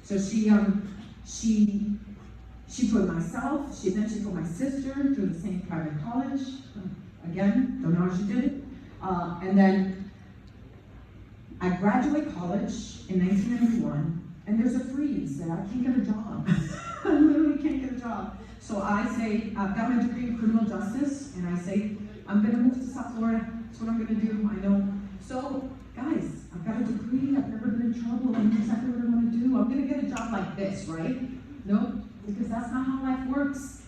So she put myself, she put my sister through the same private college. Again, don't know how she did it. And then I graduate college in 1991, and there's a freeze that I can't get a job. I literally can't get a job. So I say, I've got my degree in criminal justice, and I say, I'm gonna move to South Florida. That's what I'm gonna do, I know. So, guys, I've got a degree, I've never been in trouble, I know exactly what I wanna do. I'm gonna get a job like this, right? Nope, because that's not how life works.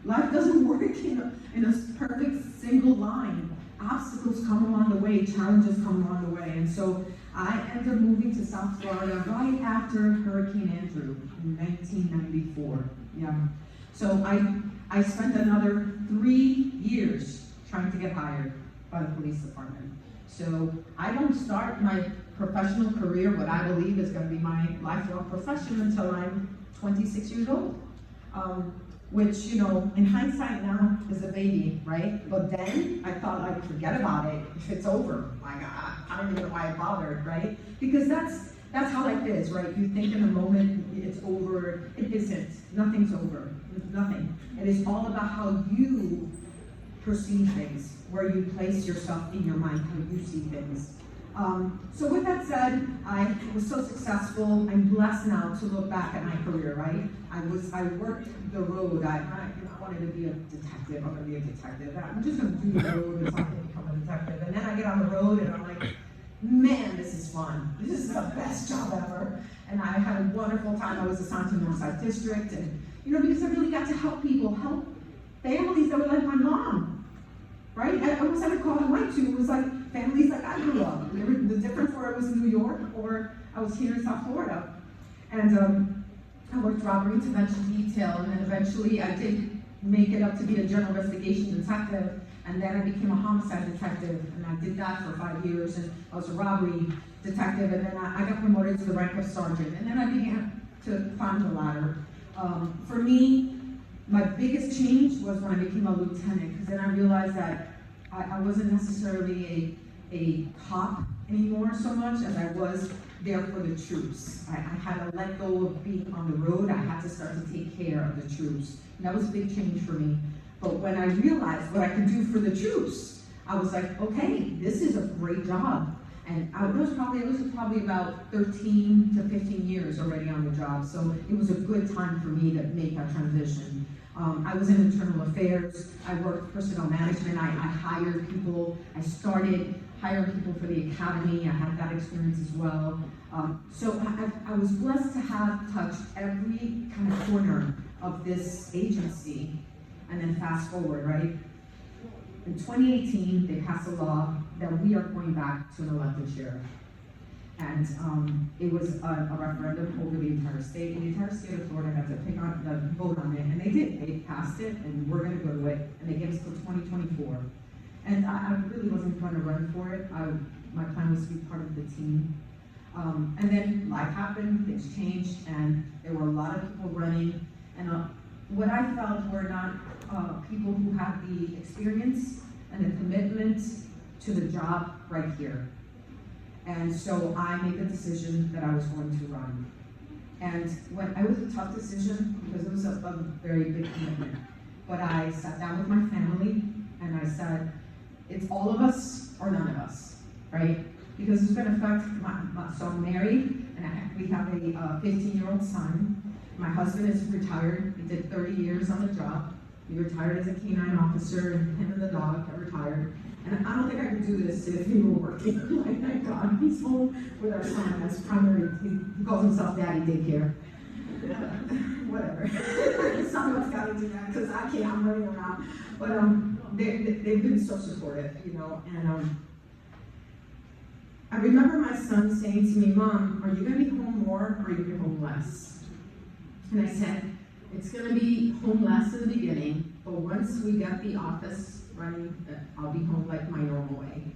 Life doesn't work in a perfect single line. Obstacles come along the way, challenges come along the way. And so I ended up moving to South Florida right after Hurricane Andrew in 1994. Yeah. So I spent another 3 years trying to get hired by the police department. So I don't start my professional career, what I believe is going to be my lifelong profession, until I'm 26 years old. Which, you know, in hindsight now is a baby, right? But then I thought I'd forget about it if it's over. Like, I don't even know why I bothered, right? Because that's how life is, right? You think in a moment it's over. It isn't. Nothing's over. Nothing. It is all about how you perceive things, where you place yourself in your mind, how you see things. So with that said, I was so successful. I'm blessed now to look back at my career, right? I worked the road. I wanted to be a detective. I'm going to be a detective. I'm just going to do the road and something, become a detective. And then I get on the road and I'm like, man, this is fun. This is the best job ever. And I had a wonderful time. I was assigned to Northside District, and you know, because I really got to help people, help families that were like my mom, right? I almost had to call it white too. It was like families like I grew up. The difference where I was in New York or I was here in South Florida. And I worked robbery intervention detail, and then eventually I did make it up to be a general investigation detective, and then I became a homicide detective, and I did that for 5 years, and I was a robbery detective, and then I got promoted to the rank of sergeant, and then I began to climb the ladder. For me, my biggest change was when I became a lieutenant, because then I realized that I wasn't necessarily a cop anymore so much as I was there for the troops. I had to let go of being on the road. I had to start to take care of the troops. And that was a big change for me. But when I realized what I could do for the troops, I was like, okay, this is a great job. And I was probably about 13 to 15 years already on the job. So it was a good time for me to make that transition. I was in internal affairs. I worked personnel management. I hired people. I started hiring people for the academy. I had that experience as well. So I was blessed to have touched every kind of corner of this agency. And then fast forward, right? In 2018, they passed a law that we are going back to an elected sheriff. And it was a referendum over the entire state. And the entire state of Florida had to vote on it, and they did. They passed it, and we're going to go to it. And they gave us till 2024. And I really wasn't going to run for it. My plan was to be part of the team. And then life happened, things changed, and there were a lot of people running. And what I felt were not people who had the experience and the commitment to the job right here. And so I made the decision that I was going to run. And it was a tough decision because it was a very big commitment. But I sat down with my family and I said, it's all of us or none of us, right? Because it's going to affect so I'm married, and we have a 15-year-old son. My husband is retired. He did 30 years on the job. He retired as a K-9 officer, and him and the dog got retired. And I don't think I could do this if he were working. Like, thank God, he's home with our son. That's primary. He calls himself Daddy Daycare. Whatever. Someone's got to do that because I can't. I'm running around. But they've been so supportive, you know. And I remember my son saying to me, "Mom, are you going to be home more or are you going to be home less?" And I said, "It's going to be home less in the beginning, but once we get the office running, I'll be home like my normal way."